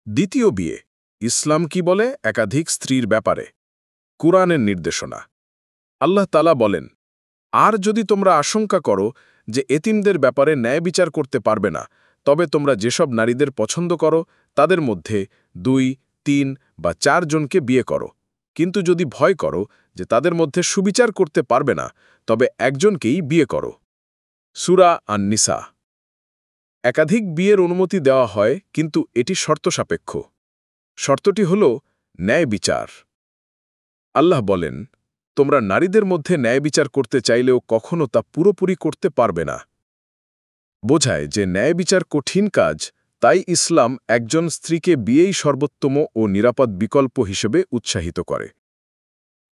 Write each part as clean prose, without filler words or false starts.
দ্বিতীয় বিয়ে ইসলাম কি বলে একাধিক স্ত্রীর ব্যাপারে কুরআনের নির্দেশনা আল্লাহ তাআলা বলেন, আর যদি তোমরা আশঙ্কা করো যে এতিমদের ব্যাপারে ন্যায় বিচার করতে পারবে না, তবে তোমরা যেসব নারীদের পছন্দ করো তাদের মধ্যে 2, 3 বা 4 জনকে বিয়ে করো। কিন্তু যদি ভয় করো যে তাদের মধ্যে সুবিচার করতে পারবে না, তবে একজনকেই বিয়ে করো। সূরা আন-নিসা। একাধিক বিয়ের অনুমতি দেওয়া হয়, কিন্তু এটি শর্তসাপেক্ষ। শর্তটি হল ন্যায় বিচার। আল্লাহ বলেন, তোমরা নারীদের মধ্যে ন্যায় বিচার করতে চাইলেও কখনো তা পুরোপুরি করতে পারবে না। বোঝায় যে ন্যায় বিচার কঠিন কাজ, তাই ইসলাম একজন স্ত্রীকে বিয়েই সর্বোত্তম ও নিরাপদ বিকল্প হিসেবে উৎসাহিত করে।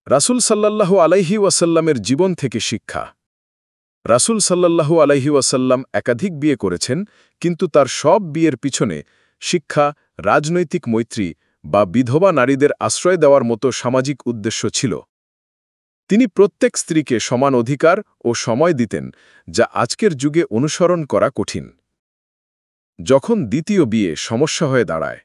রাসূল সাল্লাল্লাহু আলাইহি ওয়াসাল্লামের জীবন থেকে শিক্ষা। রাসূল সাল্লাল্লাহু আলাইহি ওয়াসাল্লাম একাধিক বিয়ে করেছেন, কিন্তু তার সব বিয়ের পিছনে শিক্ষা, রাজনৈতিক মৈত্রী বা বিধবা নারীদের আশ্রয় দেওয়ার মতো সামাজিক উদ্দেশ্য ছিল। তিনি প্রত্যেক স্ত্রীকে সমান অধিকার ও সময় দিতেন, যা আজকের যুগে অনুসরণ করা কঠিন। যখন দ্বিতীয় বিয়ে সমস্যা হয়ে দাঁড়ায়।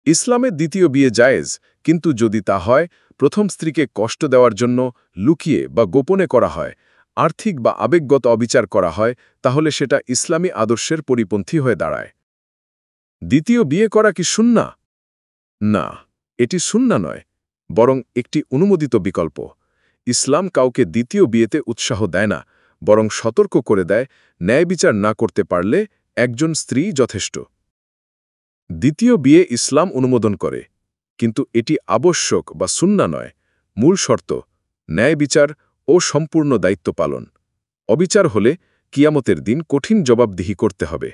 ইসলামে দ্বিতীয় বিয়ে জায়েজ, কিন্তু যদি তা হয় প্রথম স্ত্রীকে কষ্ট দেওয়ার জন্য, লুকিয়ে বা গোপনে করা হয়, আর্থিক বা আবেগগত অবিচার করা হয়, তাহলে সেটা ইসলামী আদর্শের পরিপন্থী হয়ে দাঁড়ায়। দ্বিতীয় বিয়ে করা কি সুন্নাহ? না, এটি সুন্নাহ নয়, বরং একটি অনুমোদিত বিকল্প। ইসলাম কাউকে দ্বিতীয় বিয়েতে উৎসাহ দেয় না, বরং সতর্ক করে দেয় ন্যায় বিচার না করতে পারলে একজন স্ত্রী যথেষ্ট। দ্বিতীয় বিয়ে ইসলাম অনুমোদন করে, কিন্তু এটি আবশ্যক বা সুন্নাহ নয়। মূল শর্ত ন্যায় বিচার ও সম্পূর্ণ দায়িত্ব পালন। অবিচার হলে কিয়ামতের দিন কঠিন জবাবদিহি করতে হবে।